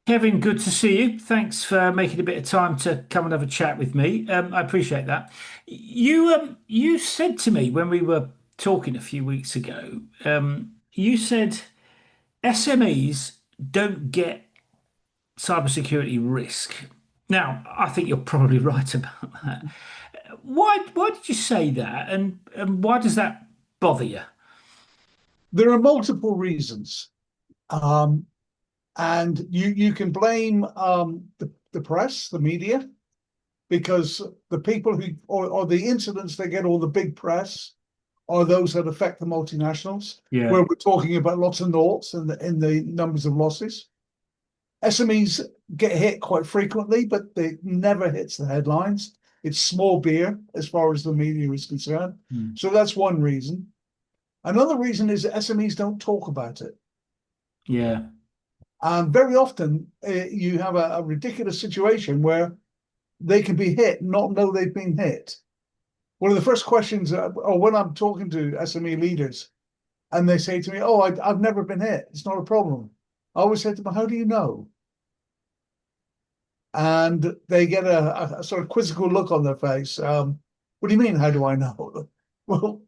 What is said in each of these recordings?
Kevin, good to see you. Thanks for making a bit of time to come and have a chat with me. I appreciate that. You said to me when we were talking a few weeks ago, you said SMEs don't get cybersecurity risk. Now, I think you're probably right about that. Why did you say that, and why does that bother you? There are multiple reasons, um, and you can blame the press, the media, because the people who or the incidents that get all the big press are those that affect the multinationals, Yeah, where we're talking about lots of noughts in the numbers of losses. SMEs get hit quite frequently, but they never hits the headlines. It's small beer as far as the media is concerned. Hmm. So that's one reason. Another reason is that SMEs don't talk about it. Yeah, And very often you have a ridiculous situation where they can be hit, not know they've been hit. One of the first questions, or when I'm talking to SME leaders, and they say to me, "Oh, I've never been hit. It's not a problem." I always say to them, "How do you know?" And they get a sort of quizzical look on their face. What do you mean? How do I know? Well,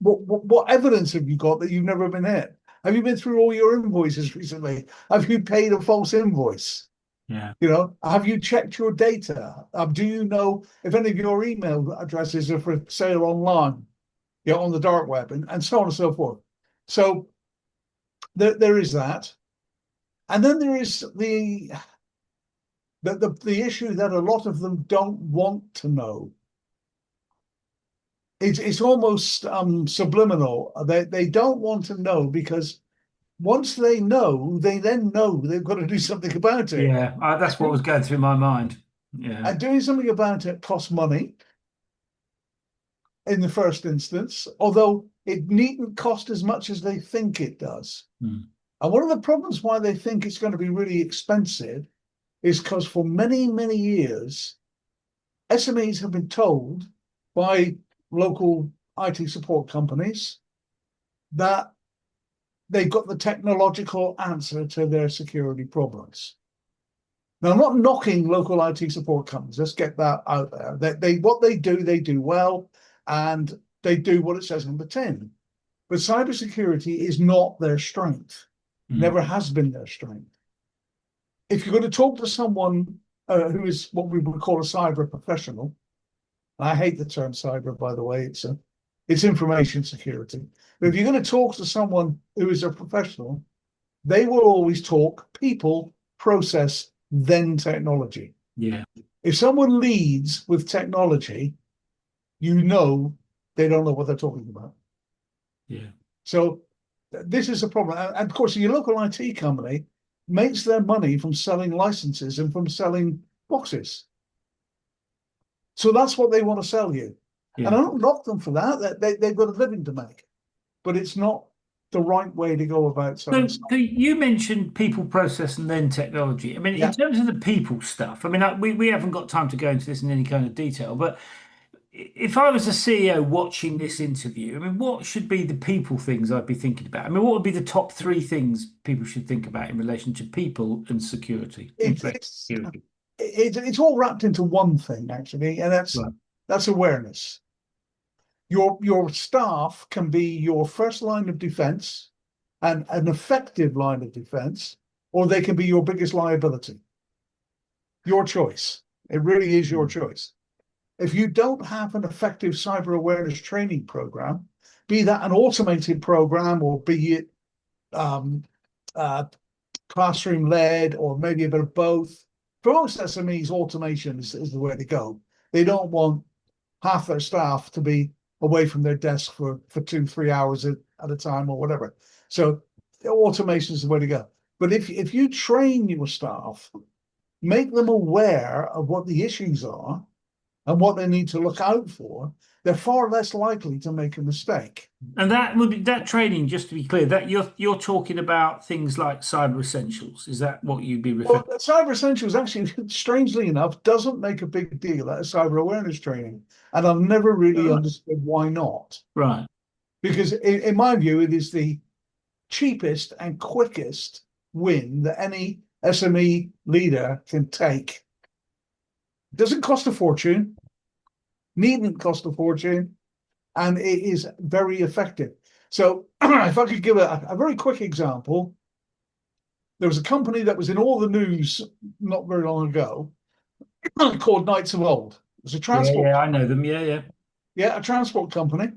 what evidence have you got that you've never been hit? Have you been through all your invoices recently? Have you paid a false invoice? yeah. Have you checked your data? Do you know if any of your email addresses are for sale online, on the dark web, and so on and so forth? So there is that. And then there is the issue that a lot of them don't want to know. It's almost subliminal. They don't want to know because once they know, they then know they've got to do something about it. Yeah, that's what was going through my mind. Yeah, And doing something about it costs money in the first instance, although it needn't cost as much as they think it does. Hmm. And one of the problems why they think it's going to be really expensive is because for many, many years, SMEs have been told by local IT support companies that they've got the technological answer to their security problems. Now, I'm not knocking local IT support companies. Let's get that out there. What they do well, and they do what it says on the tin. But cybersecurity is not their strength. Hmm. Never has been their strength. If you're going to talk to someone who is what we would call a cyber professional, I hate the term cyber, by the way. It's information security. But if you're going to talk to someone who is a professional, they will always talk people, process, then technology. Yeah, If someone leads with technology, you know they don't know what they're talking about. yeah. So this is a problem. And of course, your local IT company makes their money from selling licenses and from selling boxes. So that's what they want to sell you. And I Yeah. don't knock them for that. They've got a living to make, but it's not the right way to go about selling So stuff. you mentioned people, process, and then technology. I mean, in Yeah. terms of the people stuff, I mean, we haven't got time to go into this in any kind of detail, but if I was a CEO watching this interview, I mean, what should be the people things I'd be thinking about? I mean, what would be the top three things people should think about in relation to people and security, It, information it's security? it's all wrapped into one thing actually, and Right. that's awareness. Your staff can be your first line of defense and an effective line of defense, or they can be your biggest liability. Your choice. It really is your Mm. choice. If you don't have an effective cyber awareness training program, be that an automated program or be it um, uh, classroom led or maybe a bit of both, for most SMEs, automation is the way to go. They don't want half their staff to be away from their desk for 2, 3 hours at a time or whatever. So automation is the way to go. But if you train your staff, make them aware of what the issues are and what they need to look out for, they're far less likely to make a mistake. And that would be that training, just to be clear, that you're talking about things like cyber essentials. Is that what you'd be Well, referring? Cyber Essentials actually, strangely enough, doesn't make a big deal out of cyber awareness training. And I've never really Right. understood why not. Right. Because in my view, it is the cheapest and quickest win that any SME leader can take. It doesn't cost a fortune, needn't cost a fortune, and it is very effective. So if I could give a very quick example, there was a company that was in all the news not very long ago called Knights of Old. It was a Yeah, transport, yeah, I know them. Yeah, yeah. yeah, a transport company.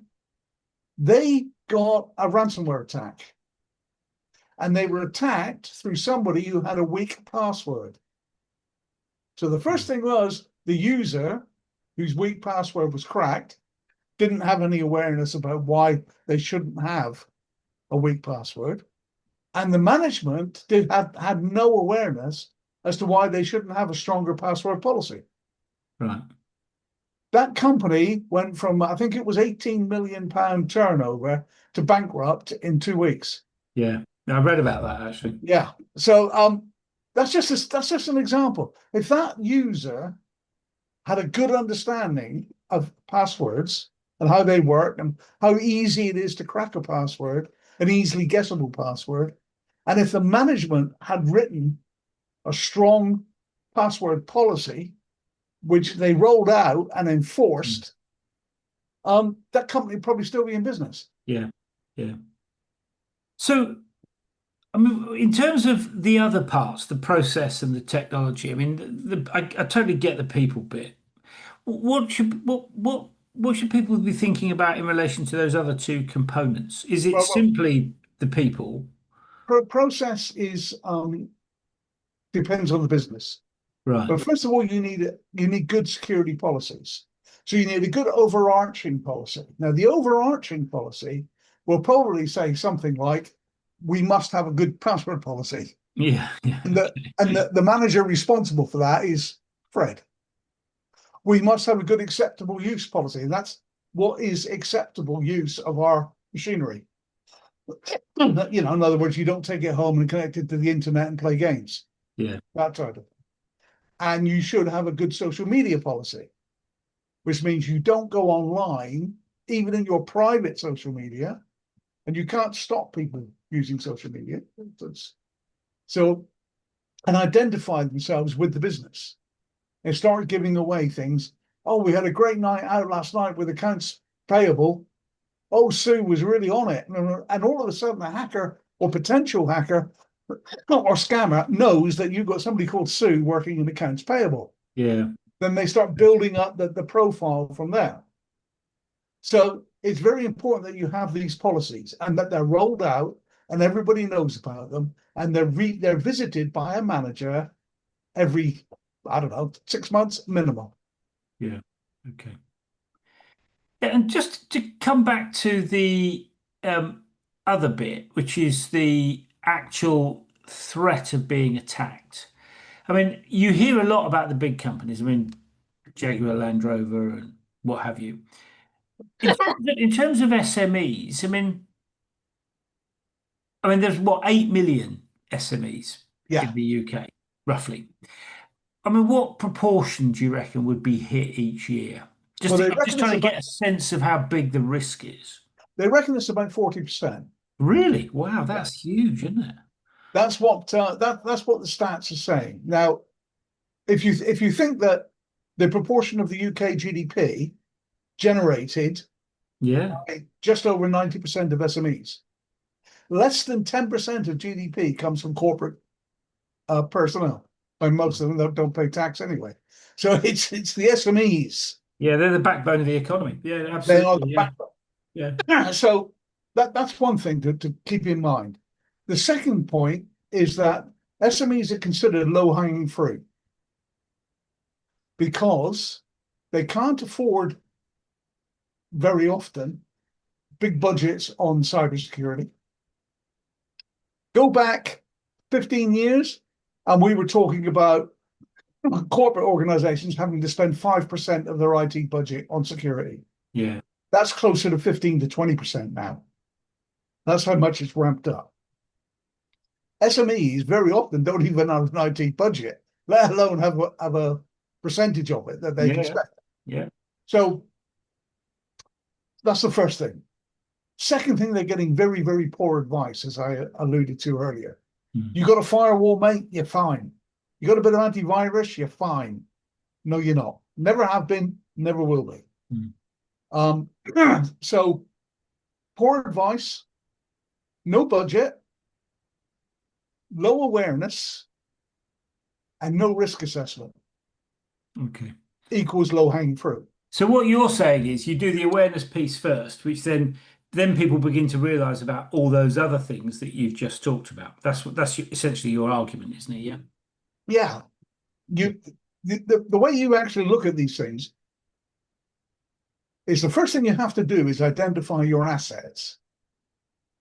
They got a ransomware attack, and they were attacked through somebody who had a weak password. So the first thing was the user whose weak password was cracked didn't have any awareness about why they shouldn't have a weak password. And the management had no awareness as to why they shouldn't have a stronger password policy. Right. That company went from, I think it was £18 million turnover to bankrupt in 2 weeks. Yeah. I read about that actually. Yeah. So that's just an example. If that user had a good understanding of passwords and how they work and how easy it is to crack a password, an easily guessable password, and if the management had written a strong password policy, which they rolled out and Mm. enforced, that company would probably still be in business. Yeah. Yeah. So, I mean, in terms of the other parts, the process and the technology, I mean, I totally get the people bit. What should people be thinking about in relation to those other two components? Is it Well, simply the people? process is depends on the business. Right. But first of all, you need good security policies. So you need a good overarching policy. Now, the overarching policy will probably say something like, "We must have a good password policy," Yeah. Yeah. and the Okay. and the manager responsible for that is Fred. We must have a good acceptable use policy, and that's what is acceptable use of our machinery. In other words, you don't take it home and connect it to the internet and play games. Yeah. That sort of. And you should have a good social media policy, which means you don't go online, even in your private social media, and you can't stop people using social media. So, and identify themselves with the business. They start giving away things. Oh, we had a great night out last night with accounts payable. Oh, Sue was really on it. And all of a sudden, a hacker or potential hacker or scammer knows that you've got somebody called Sue working in accounts payable. Yeah. Then they start building up the profile from there. So it's very important that you have these policies and that they're rolled out and everybody knows about them and they're visited by a manager every, I don't know, 6 months minimum. Yeah. Okay. Yeah, and just to come back to the um, other bit, which is the actual threat of being attacked. I mean, you hear a lot about the big companies. I mean, Jaguar Land Rover and what have you. In terms of SMEs, I mean, there's what 8 million SMEs Yeah. in the UK, roughly. I mean, what proportion do you reckon would be hit each year? Well, I'm just trying to get a sense of how big the risk is. they reckon it's about 40%. Really? Wow, Yeah. that's huge, isn't it? That's what the stats are saying. Now, if you think that the proportion of the UK GDP generated Yeah, by just over 90% of SMEs, less than 10% of GDP comes from corporate personnel, and most of them don't pay tax anyway. So it's the SMEs. yeah, they're the backbone of the economy. Yeah, They are absolutely. the Yeah, backbone. yeah, So that's one thing to keep in mind. The second point is that SMEs are considered low hanging fruit because they can't afford very often big budgets on cybersecurity. Go back 15 years, and we were talking about corporate organizations having to spend 5% of their IT budget on security. yeah, That's closer to 15 to 20% now. That's how much it's ramped up. SMEs very often don't even have an IT budget, let alone have a percentage of it that they can yeah, spend. yeah, So that's the first thing. Second thing, they're getting very, very poor advice, as I alluded to earlier. Mm, You got a firewall, mate, you're fine. You got a bit of antivirus, you're fine. No, you're not. Never have been, never will be. mm. Um, so poor advice, no budget, low awareness, and no risk assessment Okay. equals low hanging fruit. So what you're saying is you do the awareness piece first, which then people begin to realize about all those other things that you've just talked about. That's essentially your argument, isn't it? Yeah. Yeah, Yeah. you the way you actually look at these things is the first thing you have to do is identify your assets.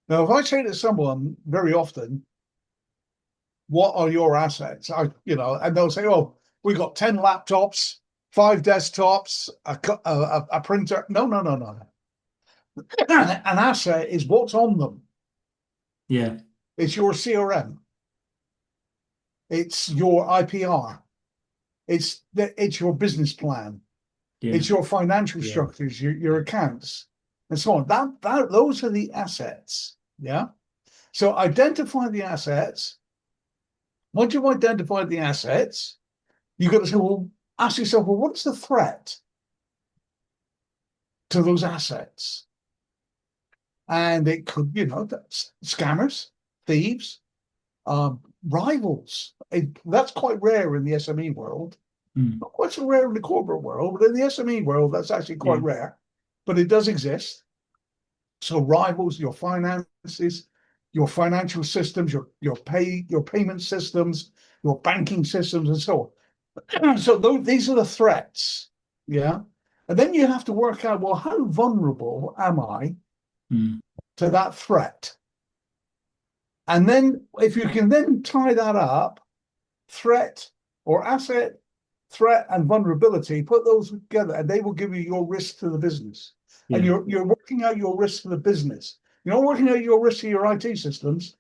Now, if I say to someone very often, what are your assets? And they'll say, oh, we got 10 laptops, 5 desktops, a printer. No, no, no, no. An asset is what's on them. Yeah. It's your CRM. It's your IPR. It's your business plan. Yeah. It's your financial Yeah. structures, your accounts, and so on. Those are the assets. Yeah. So identify the assets. Once you've identified the assets, you've got to say, well, ask yourself, well, what's the threat to those assets? And it could, that's scammers, thieves, rivals. That's quite rare in the SME world. Mm. Not quite so rare in the corporate world, but in the SME world, that's actually Yeah. quite rare. But it does exist. So rivals, your finances, your financial systems, your payment systems, your banking systems, and so on. So these are the threats. Yeah. And then you have to work out, well, how vulnerable am I Mm. to that threat? And then if you can then tie that up, threat or asset, threat and vulnerability, put those together and they will give you your risk to the business. And Yeah. you're working out your risk to the business. You're not working out your risk to your IT systems.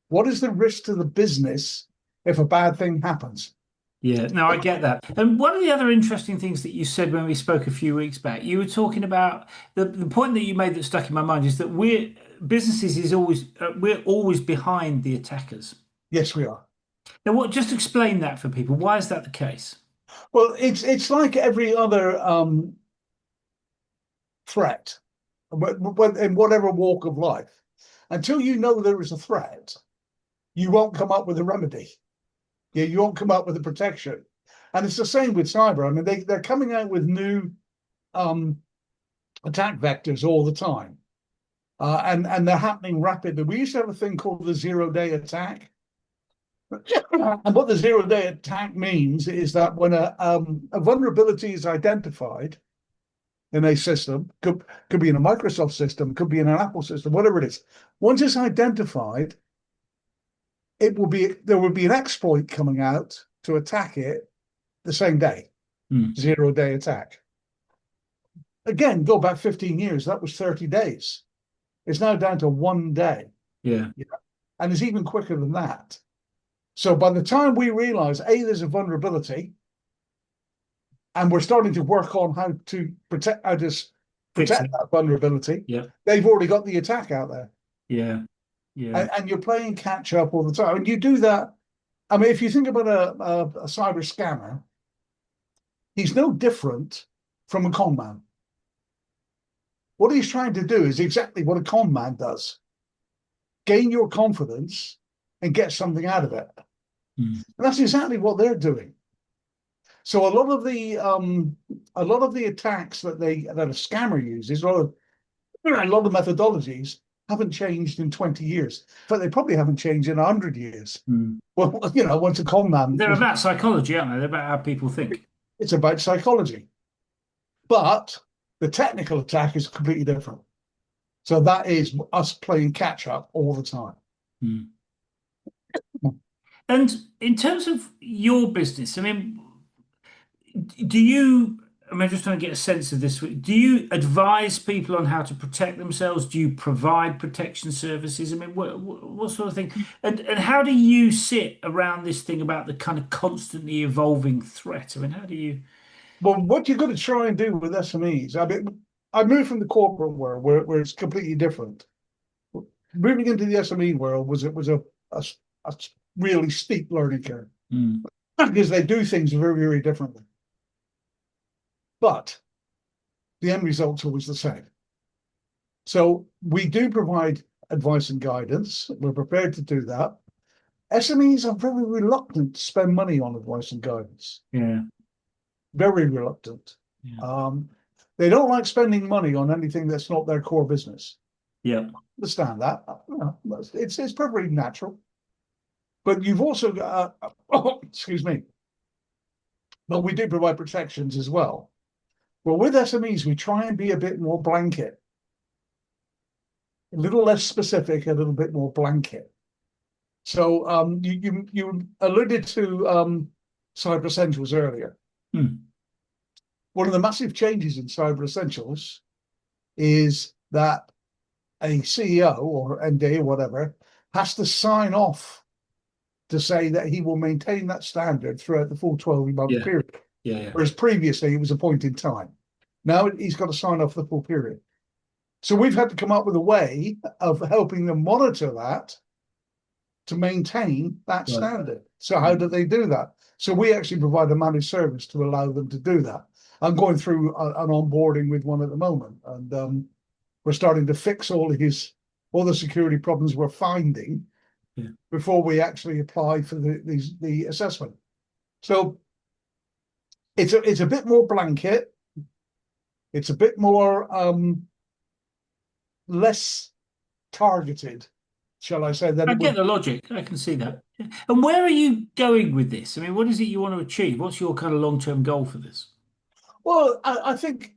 What is the risk to the business if a bad thing happens? Yeah, no, I get that. And one of the other interesting things that you said when we spoke a few weeks back, you were talking about the point that you made that stuck in my mind is that we're always behind the attackers. Yes, we are. Now, just explain that for people. Why is that the case? Well, it's like every other threat in whatever walk of life. Until you know there is a threat, you won't come up with a remedy. Yeah, you won't come up with a protection. And it's the same with cyber. I mean, they're coming out with new um, attack vectors all the time. And they're happening rapidly. We used to have a thing called the zero-day attack. And what the zero-day attack means is that when a vulnerability is identified in a system, could be in a Microsoft system, could be in an Apple system, whatever it is. Once it's identified, there will be an exploit coming out to attack it the same day. Hmm. 0-day attack. Again, go back 15 years, that was 30 days. It's now down to 1 day. Yeah. Yeah. And it's even quicker than that. So by the time we realize, there's a vulnerability, and we're starting to work on how to protect Fix it. that vulnerability, Yeah. they've already got the attack out there. Yeah. Yeah. And you're playing catch up all the time. And you do that. I mean, if you think about a cyber scammer, he's no different from a con man. What he's trying to do is exactly what a con man does: gain your confidence and get something out of it. Hmm. And that's exactly what they're doing. So a lot of the attacks that a scammer uses, or a lot of methodologies, haven't changed in 20 years. But they probably haven't changed in 100 years. Hmm. Well, once a con man They're was, about psychology, aren't they? They're about how people think. it's about psychology. But the technical attack is completely different. So that is us playing catch up all the time. Hmm. And in terms of your business, I mean, do you, I'm just trying to get a sense of this. Do you advise people on how to protect themselves? Do you provide protection services? I mean, what sort of thing? And how do you sit around this thing about the kind of constantly evolving threat? I mean, how do you? Well, what you've got to try and do with SMEs, I mean, I moved from the corporate world where it's completely different. Moving into the SME world was a really steep learning curve Mm. because they do things very, very differently. But the end result's always the same. So we do provide advice and guidance. We're prepared to do that. SMEs are very reluctant to spend money on advice and guidance. Yeah. Very reluctant. Yeah. Um, they don't like spending money on anything that's not their core business. Yeah. Understand that? It's perfectly natural. But you've also got, oh, excuse me. But we do provide protections as well. Well, with SMEs, we try and be a bit more blanket, a little less specific, a little bit more blanket. So you alluded to Cyber Essentials earlier. Mm. One of the massive changes in Cyber Essentials is that a CEO or MD or whatever has to sign off to say that he will maintain that standard throughout the full 12-month Yeah. period. Yeah. Yeah. Whereas previously it was a point in time. Now he's got to sign off the full period. So we've had to come up with a way of helping them monitor that to maintain that Right. standard. So how do they do that? So we actually provide a managed service to allow them to do that. I'm going through an onboarding with one at the moment, and we're starting to fix all the security problems we're finding before we actually apply for the assessment. So it's a bit more blanket. It's a bit more less targeted, shall I say, than I it get would. the logic. I can see that. And where are you going with this? I mean, what is it you want to achieve? What's your kind of long-term goal for this? Well, I think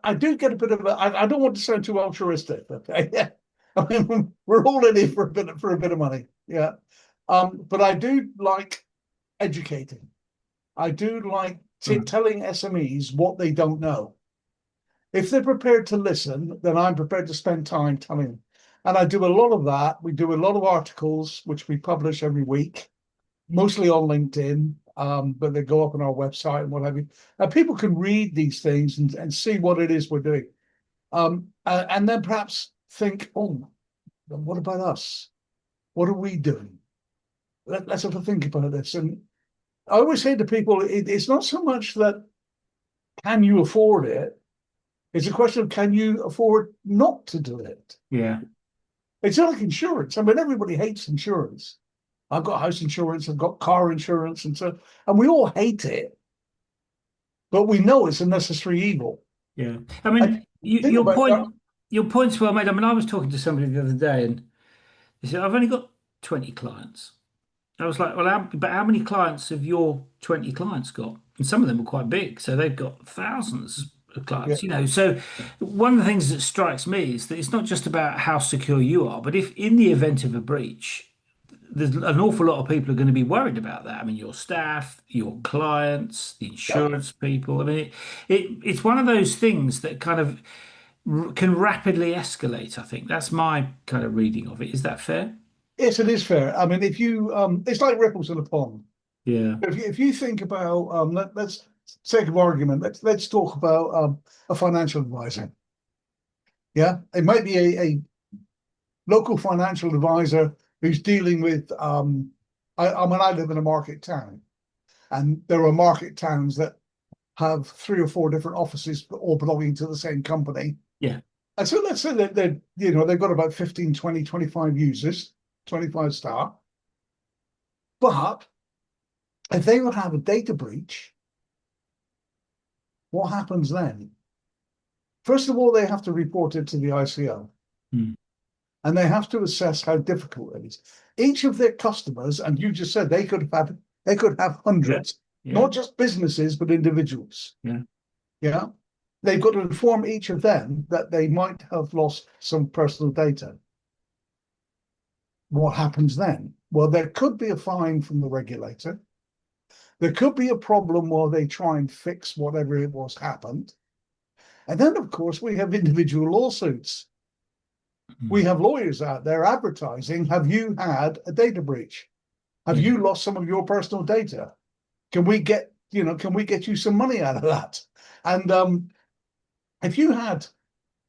I do get a bit of I don't want to sound too altruistic, okay? I mean, we're all in it for a bit of money, yeah. But I do like educating. I do like Right. telling SMEs what they don't know. If they're prepared to listen, then I'm prepared to spend time telling them. And I do a lot of that. We do a lot of articles, which we publish every week, mostly on LinkedIn, but they go up on our website and what have you. And people can read these things and see what it is we're doing. And then perhaps think, oh, what about us? What are we doing? Let's have a think about this. And I always say to people, it's not so much that can you afford it? It's a question of can you afford not to do it? Yeah. It's not like insurance. I mean, everybody hates insurance. I've got house insurance, I've got car insurance, and we all hate it, but we know it's a necessary evil. Yeah. I And mean, think about that. your point's well made. I mean, I was talking to somebody the other day, and he said, "I've only got 20 clients." I was like, "Well, but how many clients have your 20 clients got?" And some of them are quite big, so they've got thousands of Yeah, clients. So one of the things that strikes me is that it's not just about how secure you are, but if in the event of a breach, there's an awful lot of people are going to be worried about that. I mean, your staff, your clients, the yeah. insurance people. I mean, it's one of those things that kind of can rapidly escalate. I think that's my kind of reading of it. Is that fair? Yes, it is fair. I mean, if you, it's like ripples in a pond. Yeah. If you think about, let's sake of argument, let's talk about a financial advisor. Yeah, it might be a local financial advisor who's dealing with. I mean, I live in a market town, and there are market towns that have 3 or 4 different offices, all belonging to the same company. Yeah. And so let's say that they've got about 15, 20, 25 users, 25 staff. But if they would have a data breach, what happens then? First of all, they have to report it to the ICO, Mm. and they have to assess how difficult it is. Each of their customers, and you just said they could have Yeah. hundreds, Yeah. not just businesses, but individuals. Yeah. Yeah. They've got to inform each of them that they might have lost some personal data. What happens then? Well, there could be a fine from the regulator. There could be a problem while they try and fix whatever it was happened. And then, of course, we have individual lawsuits. We Mm. have lawyers out there advertising. Have you had a data breach? Have Yeah. you lost some of your personal data? Can we get you some money out of that? And if you had,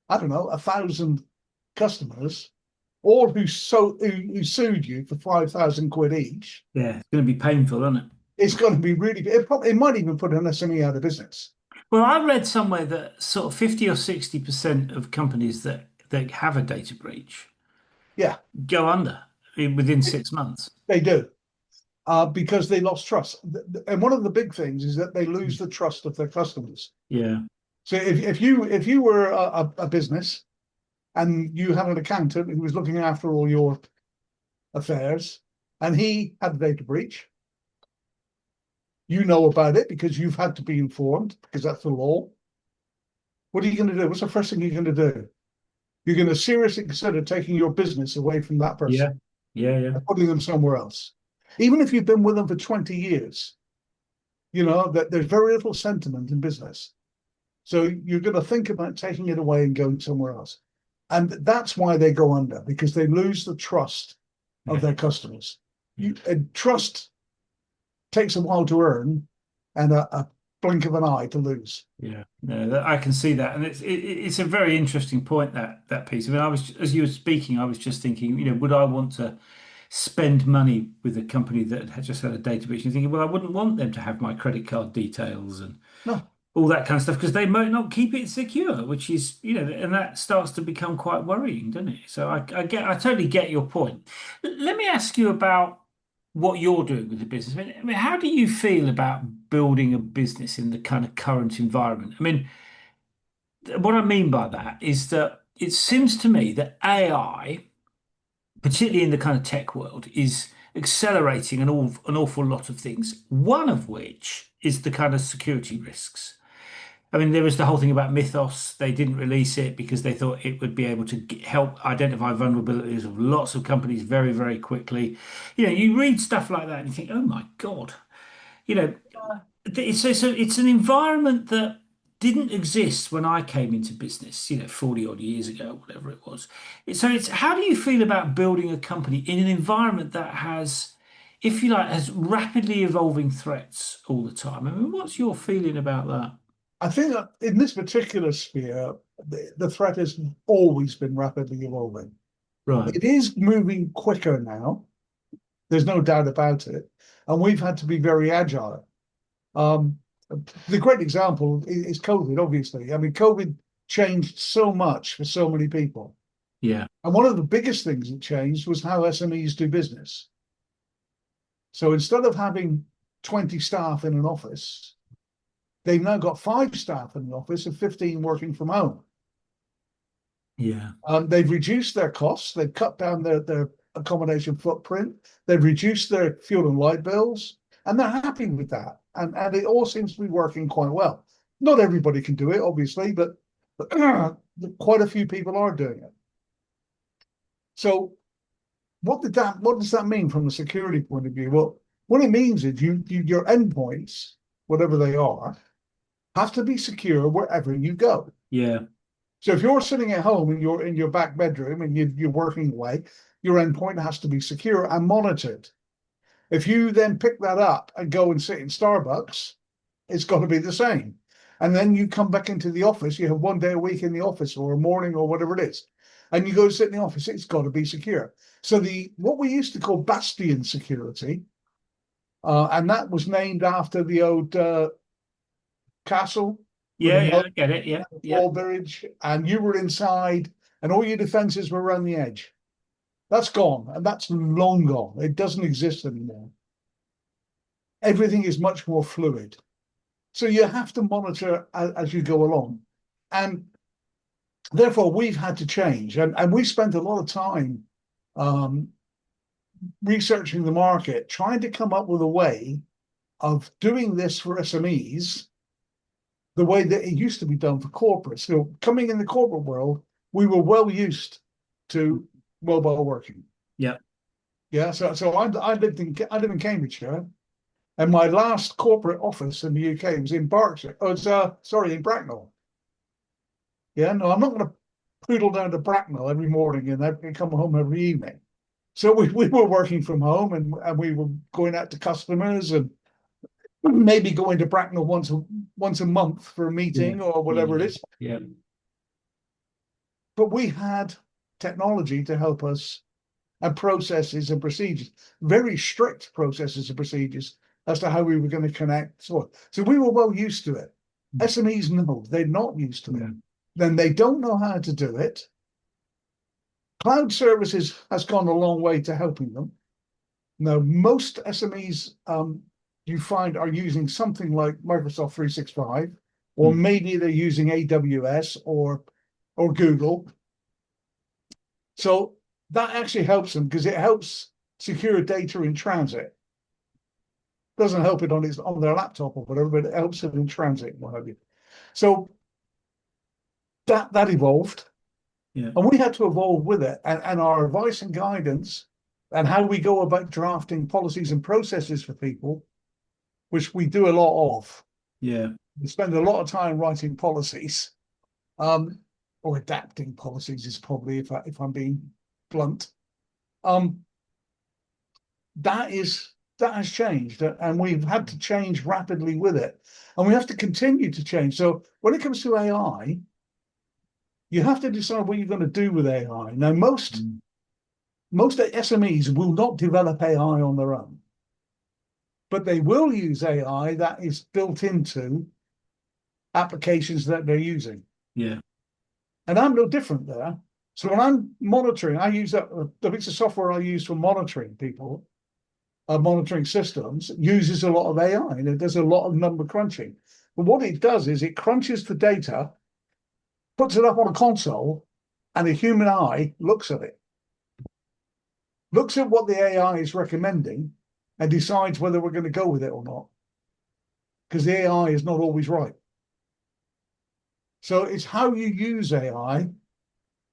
I don't know, 1,000 customers, all who sued you for 5,000 quid each. Yeah, it's going to be painful, isn't it? It's going to be really. It might even put an SME out of business. Well, I read somewhere that sort of 50 or 60% of companies that have a data breach Yeah, go under within 6 months. they do. Because they lost trust. And one of the big things is that they lose the trust of their customers. Yeah, So if you were a business and you had an accountant who was looking after all your affairs and he had a data breach, you know about it because you've had to be informed because that's the law. What are you going to do? What's the first thing you're going to do? You're going to seriously consider taking your business away from that person yeah, yeah, yeah, and putting them somewhere else. Even if you've been with them for 20 years, you know that there's very little sentiment in business. So you're going to think about taking it away and going somewhere else. And that's why they go under, because they lose the trust of yeah. their customers. And trust takes a while to earn and a blink of an eye to lose. Yeah, no, I can see that, and it's a very interesting point that piece. I mean, I was as you were speaking, I was just thinking, would I want to spend money with a company that had just had a data breach? And thinking, well, I wouldn't want them to have my credit card details and No, all that kind of stuff because they might not keep it secure, which is, and that starts to become quite worrying, doesn't it? So I totally get your point. Let me ask you about what you're doing with the business. I mean, how do you feel about building a business in the kind of current environment? I mean, what I mean by that is that it seems to me that AI, particularly in the kind of tech world, is accelerating an awful lot of things. One of which is the kind of security risks. I mean, there was the whole thing about Mythos. They didn't release it because they thought it would be able to help identify vulnerabilities of lots of companies very, very quickly. You read stuff like that and you think, oh my God, you know, it's an environment that didn't exist when I came into business, 40 odd years ago, whatever it was. So it's how do you feel about building a company in an environment that has, if you like, has rapidly evolving threats all the time? I mean, what's your feeling about that? I think that in this particular sphere, the threat has always been rapidly evolving. Right. It is moving quicker now. There's no doubt about it. And we've had to be very agile. Um, the great example is COVID, obviously. I mean, COVID changed so much for so many people. Yeah. And one of the biggest things that changed was how SMEs do business. So instead of having 20 staff in an office, they've now got 5 staff in the office and 15 working from home. Yeah. They've reduced their costs. They've cut down their accommodation footprint. They've reduced their fuel and light bills, and they're happy with that. And it all seems to be working quite well. Not everybody can do it, obviously, but quite a few people are doing it. So what does that mean from a security point of view? Well, what it means is your endpoints, whatever they are, have to be secure wherever you go. Yeah. So if you're sitting at home and you're in your back bedroom and you're working away, your endpoint has to be secure and monitored. If you then pick that up and go and sit in Starbucks, it's got to be the same. And then you come back into the office, you have one day a week in the office or a morning or whatever it is, and you go to sit in the office, it's got to be secure. So the what we used to call bastion security, and that was named after the old castle with Yeah. a Yeah. moat, I get it. Yeah. Yeah. drawbridge, and you were inside, and all your defenses were around the edge. That's gone, and that's long gone. It doesn't exist anymore. Everything is much more fluid. So you have to monitor as you go along. And therefore, we've had to change. And we spent a lot of time um, researching the market, trying to come up with a way of doing this for SMEs the way that it used to be done for corporates. So coming in the corporate world, we were well used to mobile working. Yeah. Yeah, so I live in Cambridgeshire, and my last corporate office in the UK was in Berkshire. Oh, it's sorry, in Bracknell. Yeah, no, I'm not going to poodle down to Bracknell every morning and come home every evening. So we were working from home and we were going out to customers and maybe going to Bracknell once a month for a Yeah. meeting or whatever it Yeah. is. Yeah. But we had technology to help us, and processes and procedures, very strict processes and procedures as to how we were going to connect. So we were well used to it. SMEs, no, they're not used to it. Then they don't know how to do it. Cloud services has gone a long way to helping them. Now, most SMEs you find are using something like Microsoft 365, or maybe they're using AWS or Google. So that actually helps them because it helps secure data in transit. Doesn't help it on their laptop or whatever, but it helps it in transit, what have you. So that evolved, and we had to evolve with it. And our advice and guidance and how we go about drafting policies and processes for people, which we do a lot of. Yeah. We spend a lot of time writing policies, or adapting policies is probably, if I'm being blunt. That has changed, and we've had to change rapidly with it, and we have to continue to change. So when it comes to AI, you have to decide what you're going to do with AI. Now, most SMEs will not develop AI on their own, but they will use AI that is built into applications that they're using. Yeah. And I'm no different there. So when I'm monitoring, I use the piece of software I use for monitoring people, monitoring systems, uses a lot of AI, and it does a lot of number crunching. But what it does is it crunches the data, puts it up on a console, and a human eye looks at it, looks at what the AI is recommending, and decides whether we're going to go with it or not. Because the AI is not always right. So it's how you use AI,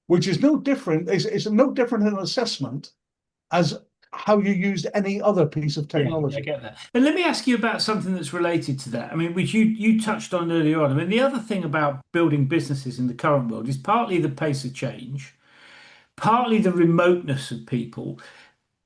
which is no different. It's no different an assessment as how you used any other piece of technology. Yeah, I get that. And let me ask you about something that's related to that. I mean, which you touched on earlier on. I mean, the other thing about building businesses in the current world is partly the pace of change, partly the remoteness of people,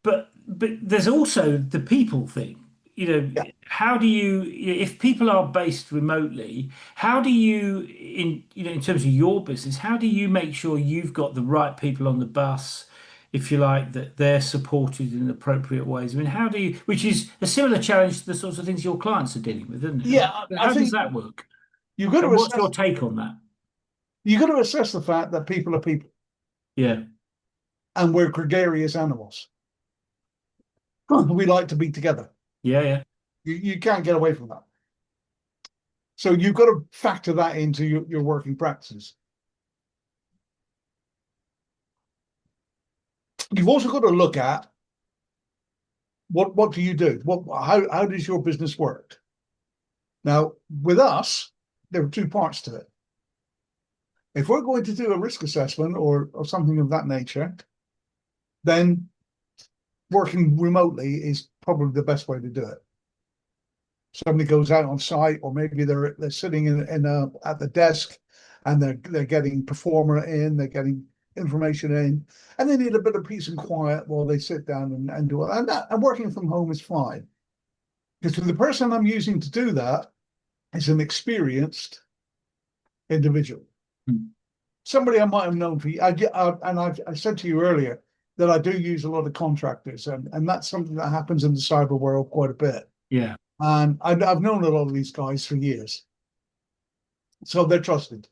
but there's also the people thing. Yeah. How do you, if people are based remotely, how do you, in terms of your business, how do you make sure you've got the right people on the bus, if you like, that they're supported in appropriate ways? I mean, how do you, which is a similar challenge to the sorts of things your clients are dealing with, isn't it? Yeah, I How does think that work? you've got to And what's assess your take on that? the fact that people are people Yeah, and we're gregarious animals. We like to be together. yeah, yeah, You can't get away from that. So you've got to factor that into your working practices. You've also got to look at what do you do? How does your business work? Now, with us, there are two parts to it. If we're going to do a risk assessment or something of that nature, then working remotely is probably the best way to do it. Somebody goes out on site, or maybe they're sitting at the desk, and they're getting performer in, they're getting information in, and they need a bit of peace and quiet while they sit down and do it. And working from home is fine, because the person I'm using to do that is an experienced individual. Somebody I might have known for I said to you earlier that I do use a lot of contractors, and that's something that happens in the cyber world quite a bit. yeah, And I've known a lot of these guys for years, so they're trusted.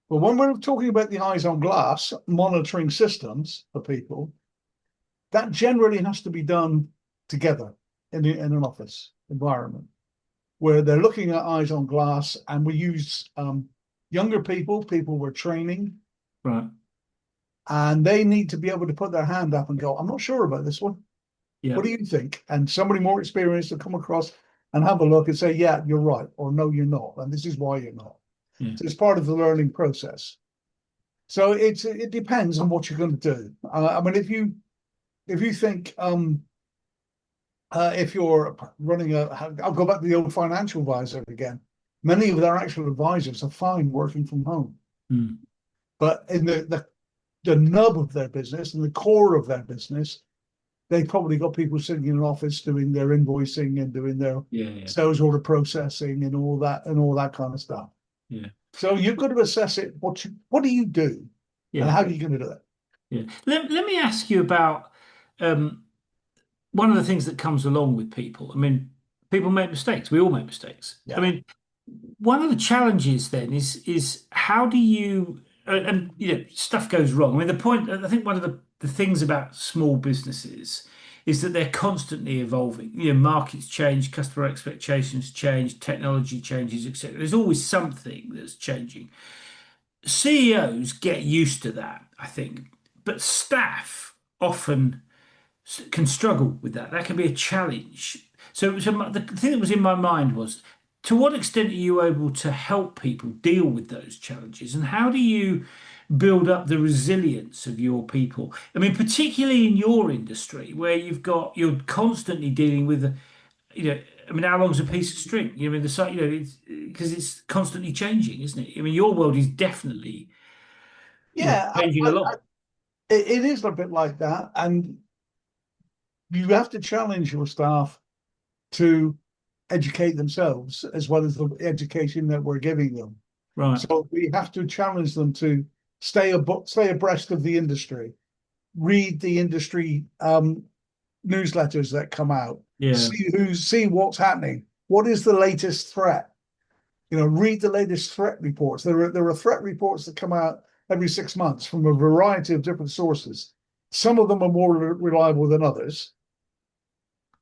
But when we're talking about the eyes on glass monitoring systems for people, that generally has to be done together in an office environment where they're looking at eyes on glass, and we use younger people we're training, right, and they need to be able to put their hand up and go, I'm not sure about this one. yeah, What do you think? And somebody more experienced will come across and have a look and say, yeah, you're right, or no, you're not, and this is why you're not. yeah, So it's part of the learning process. So it depends on what you're going to do. I mean, if you think if you're running I'll go back to the old financial advisor again. Many of their actual advisors are fine working from home, but in the nub of their business and the core of their business, they've probably got people sitting in an office doing their invoicing and doing their yeah, yeah, sales order processing and all that kind of stuff. yeah, So you've got to assess it. What do you do, and yeah. how are you going to do it? Yeah. Let me ask you about um, one of the things that comes along with people. I mean, people make mistakes. We all make mistakes. I Yeah. mean, one of the challenges then is how do you and stuff goes wrong. I mean, the point I think one of the things about small businesses is that they're constantly evolving. Markets change, customer expectations change, technology changes, etc. There's always something that's changing. CEOs get used to that, I think, but staff often can struggle with that. That can be a challenge. So the thing that was in my mind was, to what extent are you able to help people deal with those challenges, and how do you build up the resilience of your people? I mean, particularly in your industry where you're constantly dealing with, you know, I mean, how long's a piece of string? I mean, the site, it's because it's constantly changing, isn't it? I mean, your world is definitely, Yeah, changing a lot. it is a bit like that, and you have to challenge your staff to educate themselves as well as the education that we're giving them. Right. So we have to challenge them to stay abreast of the industry, read the industry newsletters that come out, Yeah. see what's happening, what is the latest threat. Read the latest threat reports. There are threat reports that come out every 6 months from a variety of different sources. Some of them are more reliable than others,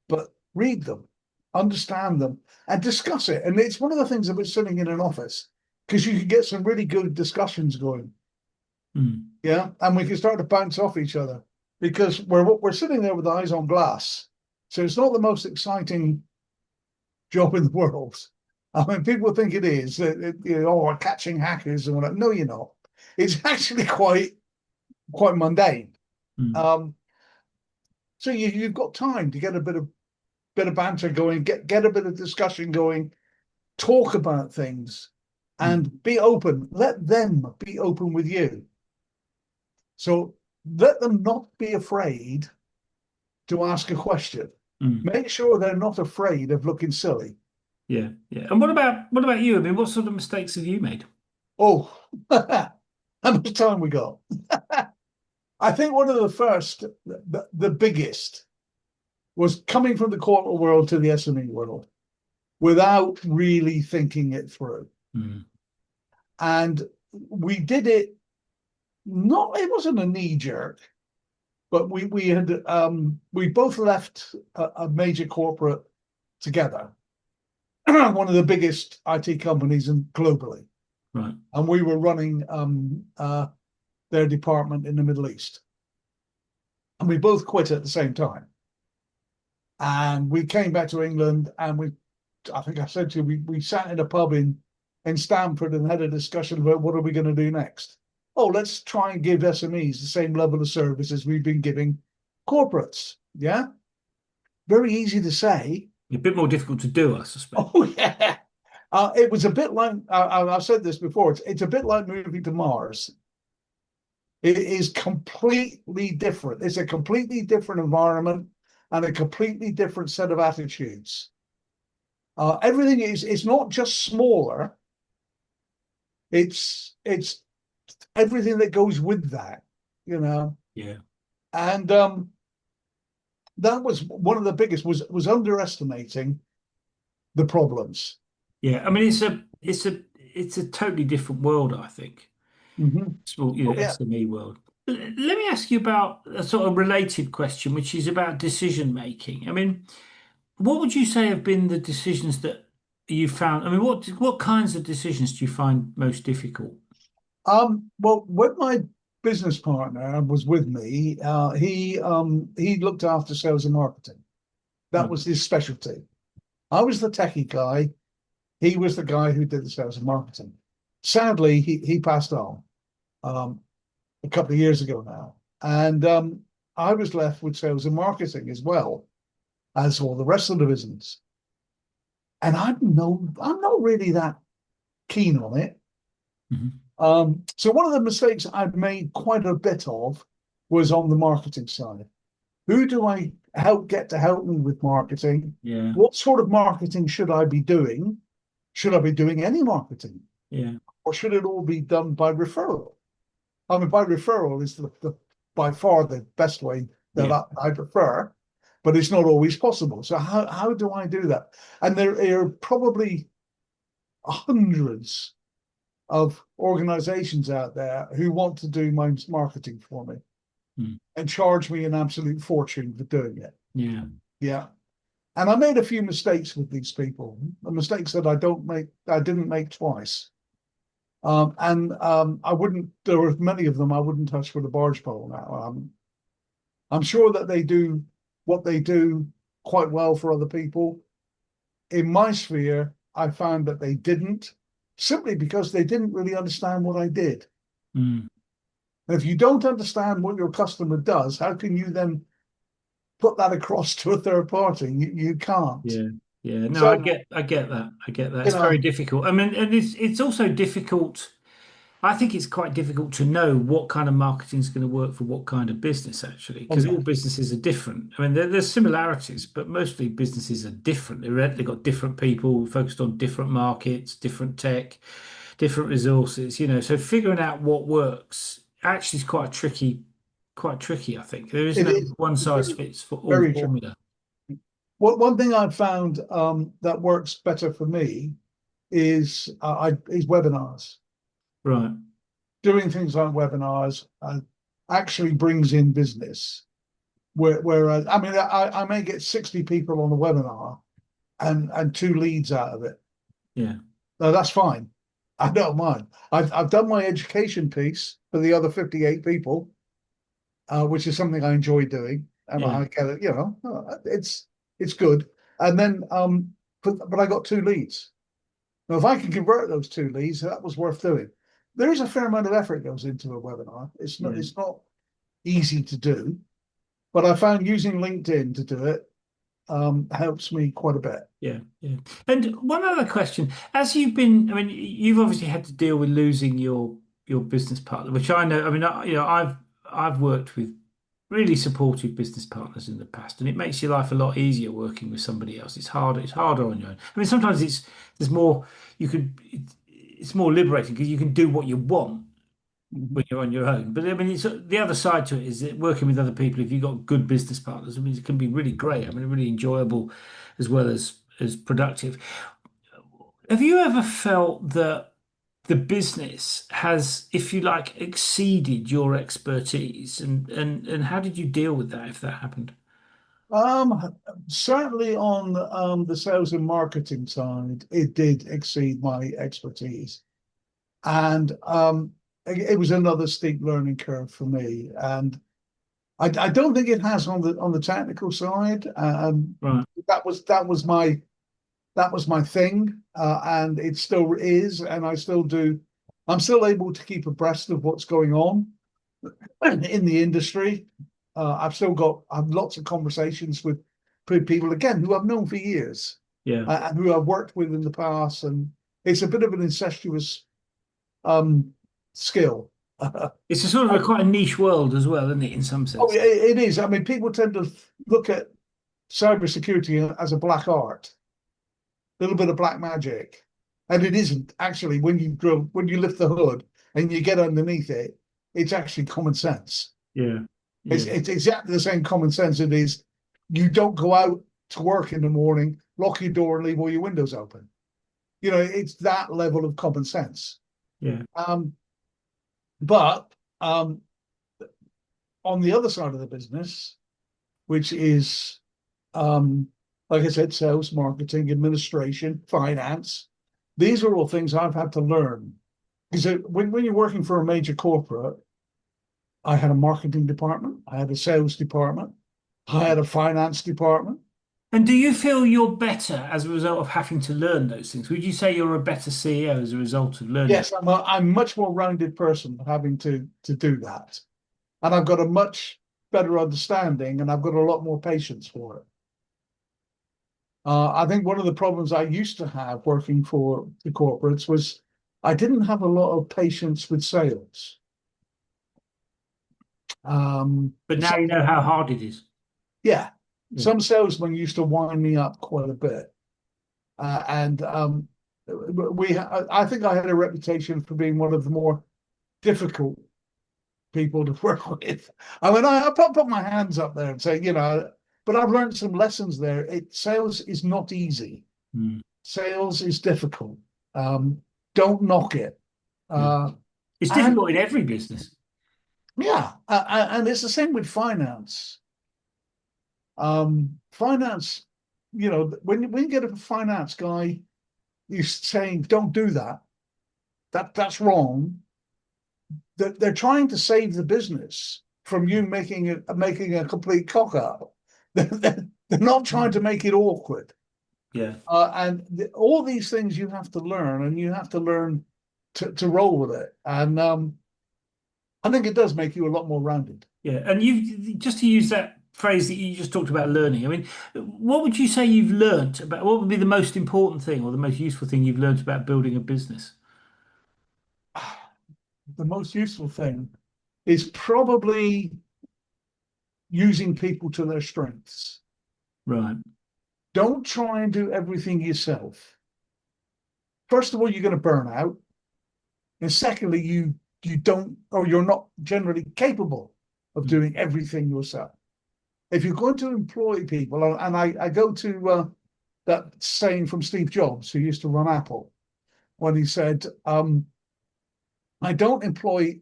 but read them, understand them, and discuss it. And it's one of the things about sitting in an office, because you can get some really good discussions going. Mm. Yeah, and we can start to bounce off each other because we're sitting there with eyes on glass. So it's not the most exciting job in the world. I mean, people think it is. Oh, we're catching hackers and whatnot. No, you're not. It's actually quite mundane. Mm. Um, so you've got time to get a bit of banter going, get a bit of discussion going, talk about things, Mm. and be open. Let them be open with you. So let them not be afraid to ask a question. Mm. Make sure they're not afraid of looking silly. Yeah, yeah. And what about you? I mean, what sort of mistakes have you made? Oh, how much time we got? I think one of the first, the biggest, was coming from the corporate world to the SME world without really thinking it through. Mm. And we did it, not, it wasn't a knee jerk, but we both left a major corporate together, one of the biggest IT companies globally, Right. and we were running their department in the Middle East, and we both quit at the same time. And we came back to England, and I think I said to you, we sat in a pub in Stamford and had a discussion about what are we going to do next. Oh, let's try and give SMEs the same level of service as we've been giving corporates. Yeah, very easy to say. A bit more difficult to do, I suspect. Oh yeah. It was a bit like I've said this before. It's a bit like moving to Mars. It is completely different. It's a completely different environment and a completely different set of attitudes. Everything is, it's not just smaller. It's everything that goes with that, you know. Yeah. And that was one of the biggest, was underestimating the problems. Yeah. I mean, it's a totally different world, I think. Mhm. Small, Oh yeah. SME world. Let me ask you about a sort of related question, which is about decision making. I mean, what would you say have been the decisions that you found? I mean, what kinds of decisions do you find most difficult? Well, when my business partner was with me, he looked after sales and marketing. That Right. was his specialty. I was the techie guy. He was the guy who did the sales and marketing. Sadly, he passed on um, a couple of years ago now, and I was left with sales and marketing as well as all the rest of the business. And I'm not really that keen on it. Mhm. So one of the mistakes I've made quite a bit of was on the marketing side. Who do I get to help me with marketing? Yeah. What sort of marketing should I be doing? Should I be doing any marketing? Yeah. Or should it all be done by referral? I mean, by referral is the by far the best way that Yeah. I prefer, but it's not always possible. So how do I do that? And there are probably hundreds of organizations out there who want to do my marketing for me Mm. and charge me an absolute fortune for doing it. Yeah. Yeah. And I made a few mistakes with these people, mistakes that I didn't make twice. I wouldn't, there were many of them I wouldn't touch with a barge pole now. I'm sure that they do what they do quite well for other people. In my sphere, I found that they didn't, simply because they didn't really understand what I did. Mm. And if you don't understand what your customer does, how can you then put that across to a third party? You can't. Yeah. Yeah. No, So, I get that. I get that. you It's very know, difficult. I mean, and it's also difficult. I think it's quite difficult to know what kind of marketing is going to work for what kind of business, actually, oh because yeah. all businesses are different. I mean, there's similarities, but mostly businesses are different. They've got different people focused on different markets, different tech, different resources, So figuring out what works actually is quite tricky, I think. There is It no is one size very, fits for all very true. formula. One thing I've found that works better for me is webinars. Right. Doing things like webinars actually brings in business. Whereas, I mean, I may get 60 people on a webinar and two leads out of it. Yeah. No, that's fine. I don't mind. I've done my education piece for the other 58 people, which is something I enjoy doing, and Yeah. I get it. It's good. And then, but I got two leads. Now, if I can convert those two leads, that was worth doing. There is a fair amount of effort goes into a webinar. Yeah. It's not easy to do, but I found using LinkedIn to do it helps me quite a bit. Yeah, yeah. And one other question, as you've been, I mean, you've obviously had to deal with losing your business partner, which I know, I mean, I've worked with really supportive business partners in the past, and it makes your life a lot easier working with somebody else. It's harder on your own. I mean, sometimes there's more you could it's more liberating because you can do what you want Mhm. when you're on your own. But I mean, it's the other side to it is that working with other people, if you've got good business partners, I mean, it can be really great. I mean, really enjoyable as well as productive. Have you ever felt that the business has, if you like, exceeded your expertise, and how did you deal with that if that happened? Certainly on the sales and marketing side, it did exceed my expertise, and it was another steep learning curve for me. And I don't think it has on the technical side. Right. That was my thing, and it still is, and I still do. I'm still able to keep abreast of what's going on in the industry. I've lots of conversations with people again who I've known for years Yeah. and who I've worked with in the past, and it's a bit of an incestuous um, skill. Oh, It's a sort of a quite a niche world as well, isn't it, in some sense? it is. I mean, people tend to look at cybersecurity as a black art, a little bit of black magic, and it isn't actually. When you lift the hood and you get underneath it, it's actually common sense. Yeah. It's, Yeah. it's exactly the same common sense it is. You don't go out to work in the morning, lock your door, and leave all your windows open. It's that level of common sense. Yeah. Um, but on the other side of the business, which is, um, like I said, sales, marketing, administration, finance, these are all things I've had to learn. Because when you're working for a major corporate, I had a marketing department, I had a sales department, I had a finance department. And do you feel you're better as a result of having to learn those things? Would you say you're a better CEO as a result of learning? Yes, I'm much more rounded person having to do that, and I've got a much better understanding, and I've got a lot more patience for it. I think one of the problems I used to have working for the corporates was I didn't have a lot of patience with sales. But now So, you know how hard it is. yeah, Yeah. some salesmen used to wind me up quite a bit, and I think I had a reputation for being one of the more difficult people to work with. I mean, I put my hands up there and say, but I've learned some lessons there. Sales is not easy. Mm. Sales is difficult. Don't knock it. Yeah. It's And difficult in every business. yeah, and it's the same with finance. Finance, when you get a finance guy, he's saying, "Don't do that. That's wrong." They're trying to save the business from you making a complete cock up. They're not trying to make it awkward. Yeah. All these things you have to learn, and you have to learn to roll with it. And I think it does make you a lot more rounded. Yeah. And you just to use that phrase that you just talked about learning. I mean, what would you say you've learnt about what would be the most important thing or the most useful thing you've learnt about building a business? The most useful thing is probably using people to their strengths. Right. Don't try and do everything yourself. First of all, you're going to burn out. And secondly, you don't, or you're not generally capable of doing everything yourself. If you're going to employ people, and I go to that saying from Steve Jobs, who used to run Apple, when he said, I don't employ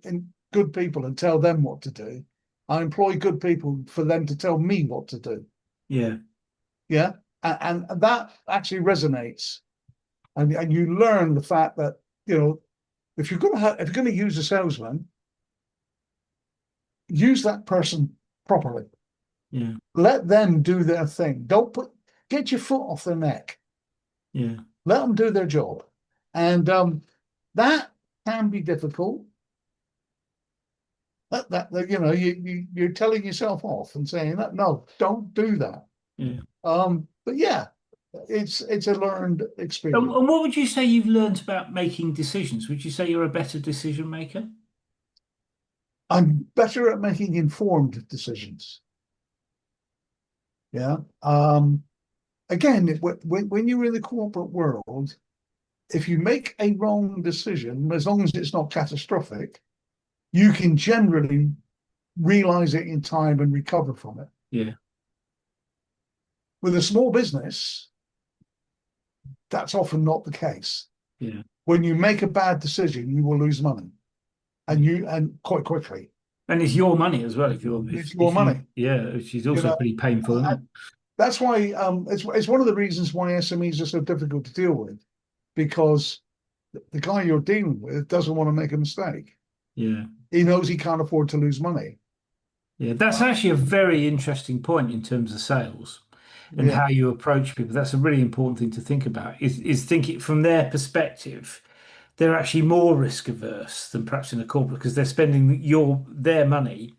good people and tell them what to do. I employ good people for them to tell me what to do. Yeah. Yeah. And that actually resonates. And you learn the fact that, if you're going to use a salesman, use that person properly. Yeah. Let them do their thing. Don't get your foot off their neck. Yeah. Let them do their job. And that can be difficult. You're telling yourself off and saying that, no, don't do that. Yeah. But yeah, it's a learned experience. And what would you say you've learnt about making decisions? Would you say you're a better decision maker? I'm better at making informed decisions. Yeah. Again, when you're in the corporate world, if you make a wrong decision, as long as it's not catastrophic, you can generally realize it in time and recover from it. Yeah. With a small business, that's often not the case. Yeah. When you make a bad decision, you will lose money, and quite quickly. And it's your money as well. It's your if you, money. yeah, which is You also know, pretty painful, isn't it? that's why it's one of the reasons why SMEs are so difficult to deal with, because the guy you're dealing with doesn't want to make a mistake. Yeah. He knows he can't afford to lose money. Yeah. That's actually a very interesting point in terms of sales and Yeah, how you approach people. That's a really important thing to think about is thinking from their perspective. They're actually more risk averse than perhaps in a corporate because they're spending their money.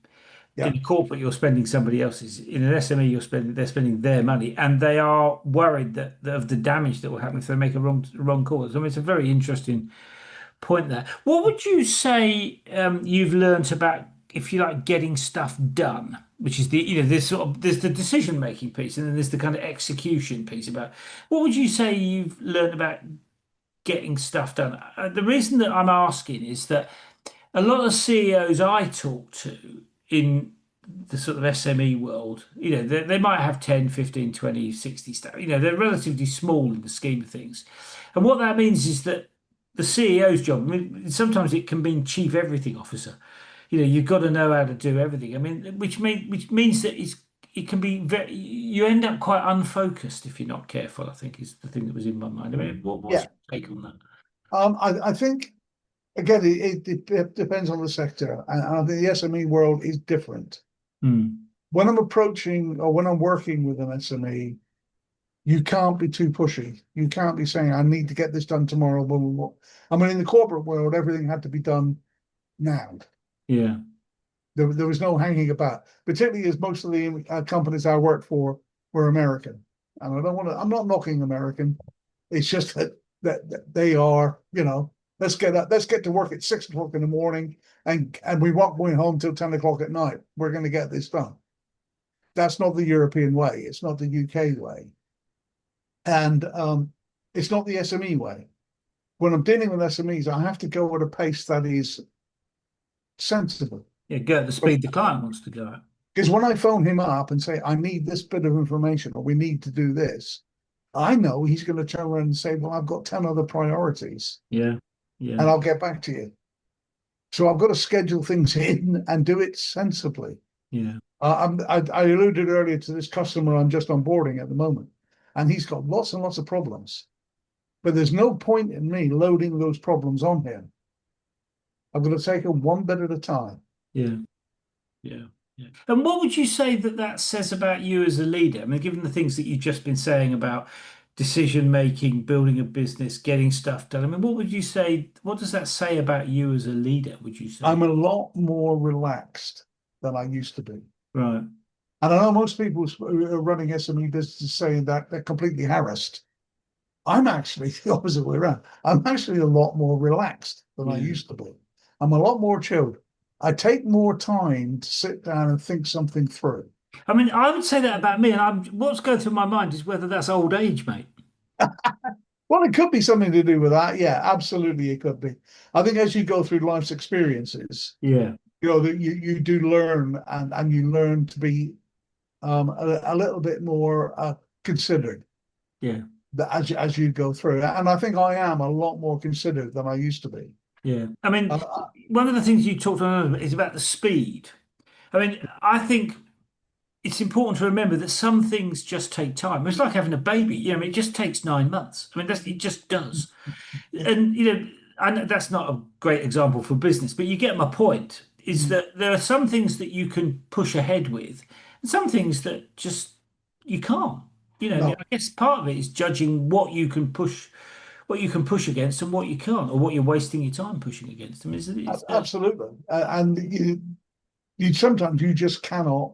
yeah, In a corporate, you're spending somebody else's. In an SME, they're spending their money, and they are worried that of the damage that will happen if they make a wrong call. So, I mean, it's a very interesting point there. What would you say you've learnt about, if you like, getting stuff done? Which is there's the decision making piece, and then there's the kind of execution piece about. What would you say you've learnt about getting stuff done? The reason that I'm asking is that a lot of CEOs I talk to in the sort of SME world, they might have 10, 15, 20, 60 staff. They're relatively small in the scheme of things. And what that means is that the CEO's job, I mean, sometimes it can mean chief everything officer. You've got to know how to do everything. I mean, which means that it can be you end up quite unfocused if you're not careful, I think is the thing that was in my mind. I mean, what's yeah. your take on that? I think again it depends on the sector, and I think the SME world is different. Hmm. When I'm approaching or when I'm working with an SME, you can't be too pushy. You can't be saying, "I need to get this done tomorrow." Blah, blah, blah. I mean, in the corporate world, everything had to be done now. Yeah. There was no hanging about, particularly as most of the companies I worked for were American. And I don't want to, I'm not knocking American. It's just that they are, let's get to work at 6 o'clock in the morning and we won't go home till 10 o'clock at night. We're going to get this done. That's not the European way. It's not the UK way. And it's not the SME way. When I'm dealing with SMEs, I have to go at a pace that is sensible. Yeah, go at the speed the client wants to go at. Because when I phone him up and say, I need this bit of information or we need to do this, I know he's going to turn around and say, well, I've got 10 other priorities Yeah, yeah, and I'll get back to you. So I've got to schedule things in and do it sensibly. yeah, I alluded earlier to this customer I'm just onboarding at the moment, and he's got lots and lots of problems. But there's no point in me loading those problems on him. I'm going to take them one bit at a time. yeah, yeah, yeah. And what would you say that that says about you as a leader? I mean, given the things that you've just been saying about decision making, building a business, getting stuff done. I mean, what would you say? What does that say about you as a leader, would you say? I'm a lot more relaxed than I used to be. Right. And I know most people who are running SME businesses saying that they're completely harassed. I'm actually the opposite way around. I'm actually a lot more relaxed than I Yeah. used to be. I'm a lot more chilled. I take more time to sit down and think something through. I mean, I would say that about me, and what's going through my mind is whether that's old age, mate. Well, it could be something to do with that. Yeah, absolutely, it could be. I think as you go through life's experiences, Yeah, that you do learn and you learn to be a little bit more considered yeah, as you go through. And I think I am a lot more considered than I used to be. yeah. I mean, Uh, one of the things you talked about is about the speed. I mean, I think it's important to remember that some things just take time. It's like having a baby. I mean, it just takes 9 months. I mean, it just does. And I know that's not a great example for business, but you get my point. Is that there are some things that you can push ahead with, and some things that just you can't. I mean, no, I guess part of it is judging what you can push against, and what you can't, or what you're wasting your time pushing against. I mean, absolutely. And you sometimes you just cannot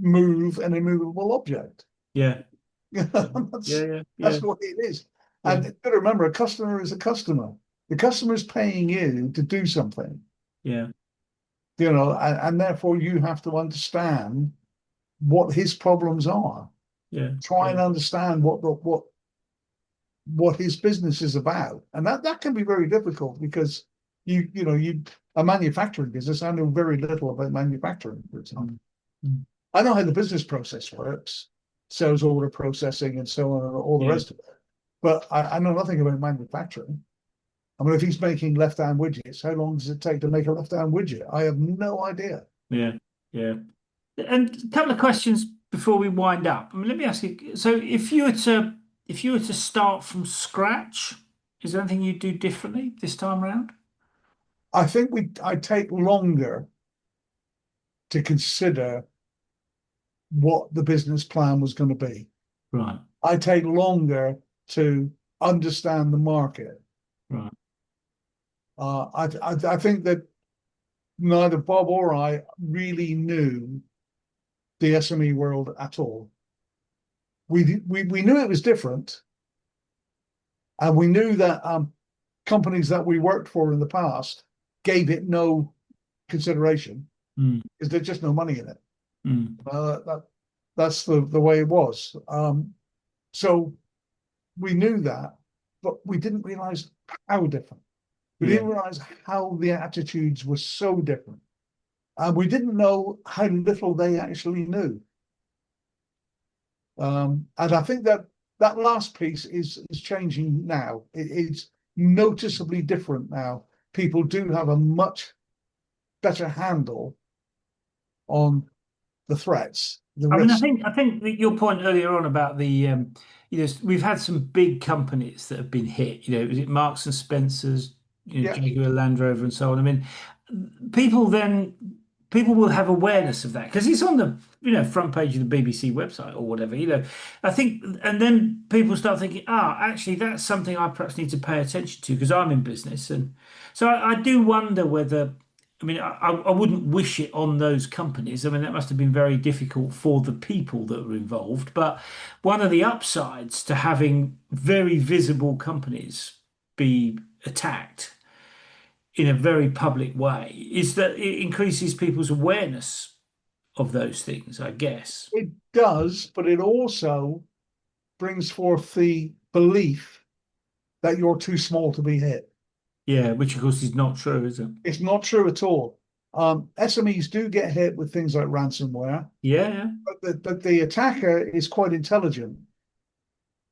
move an immovable object. yeah, yeah, that's yeah, yeah, that's what it is. yeah, And you got to remember, a customer is a customer. The customer is paying you to do something, yeah, and therefore you have to understand what his problems are. yeah, Try yeah, and understand what his business is about, and that can be very difficult because you a manufacturing business. I know very little about manufacturing, for example. mm, mm, I know how the business process works, sales order processing and so on, and all the yeah, rest of it. But I know nothing about manufacturing. I mean, if he's making left-hand widgets, how long does it take to make a left-hand widget? I have no idea. yeah, yeah. And a couple of questions before we wind up. I mean, let me ask you. So, if you were to start from scratch, is there anything you'd do differently this time around? I think I take longer to consider what the business plan was going to be. Right, I take longer to understand the market. right, I think that neither Bob or I really knew the SME world at all. We knew it was different, and we knew that companies that we worked for in the past gave it no consideration mm, because there's just no money in it. mm, That's the way it was. So we knew that, but we didn't realize how different. We yeah, didn't realize how the attitudes were so different. And we didn't know how little they actually knew. And I think that that last piece is changing now. It's noticeably different now. People do have a much better handle on the threats, the I mean, risk. I think that your point earlier on about we've had some big companies that have been hit. Was it Marks and Spencers, Yeah, Jaguar Land Rover, and so on. I mean, people then people will have awareness of that because it's on the front page of the BBC website or whatever. I think, and then people start thinking, actually, that's something I perhaps need to pay attention to because I'm in business, and so I do wonder whether. I mean, I wouldn't wish it on those companies. I mean, that must have been very difficult for the people that were involved. But one of the upsides to having very visible companies be attacked in a very public way is that it increases people's awareness of those things, I guess. it does, but it also brings forth the belief that you're too small to be hit. Yeah, which of course is not true, is it? It's not true at all. SMEs do get hit with things like ransomware, Yeah, yeah, but the attacker is quite intelligent.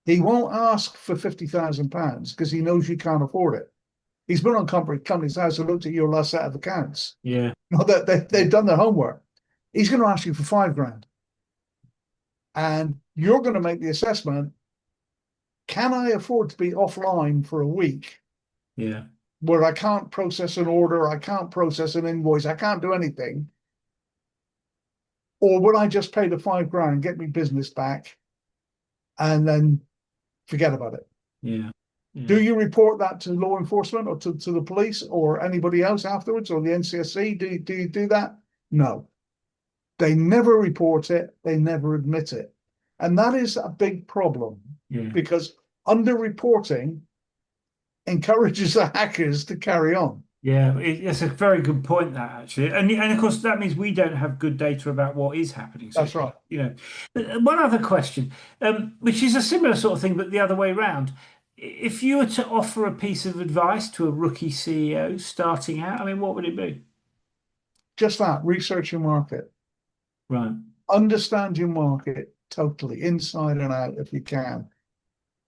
He won't ask for £50,000 because he knows you can't afford it. He's been on company's house and looked at your last set of accounts. yeah, You know, that they've done their homework. He's going to ask you for 5 grand. And you're going to make the assessment, can I afford to be offline for a week yeah, where I can't process an order, I can't process an invoice, I can't do anything? Or would I just pay the 5 grand, get me business back, and then forget about it? yeah, yeah, Do you report that to law enforcement or to the police or anybody else afterwards or the NCSC? Do you do that? No. They never report it, they never admit it. And that is a big problem yeah. because underreporting encourages the hackers to carry on. Yeah, it's a very good point that actually, and of course that means we don't have good data about what is happening. So That's right. one other question, which is a similar sort of thing, but the other way around. If you were to offer a piece of advice to a rookie CEO starting out, I mean, what would it be? Just that, research your market, Right. understand your market totally, inside and out if you can,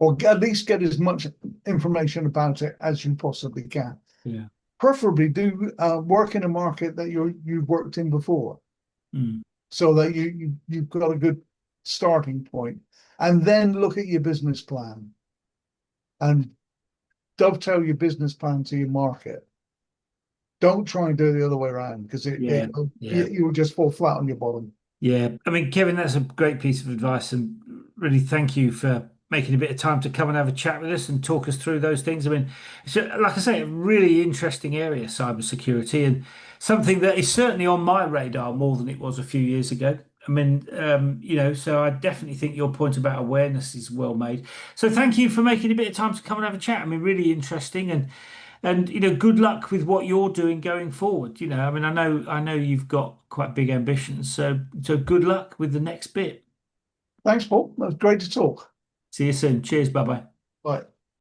or at least get as much information about it as you possibly can. Yeah. Preferably do work in a market that you've worked in before, Mm. so that you've got a good starting point, and then look at your business plan and dovetail your business plan to your market. Don't try and do it the other way around because Yeah. Yeah. you'll just fall flat on your bottom. Yeah, I mean, Kevin, that's a great piece of advice, and really thank you for making a bit of time to come and have a chat with us and talk us through those things. I mean, like I say, a really interesting area, cybersecurity, and something that is certainly on my radar more than it was a few years ago. I mean, so I definitely think your point about awareness is well made. So thank you for making a bit of time to come and have a chat. I mean, really interesting, and good luck with what you're doing going forward. I mean, I know you've got quite big ambitions, so good luck with the next bit. Thanks, Paul. That was great to talk. See you soon. Cheers. Bye bye. Bye.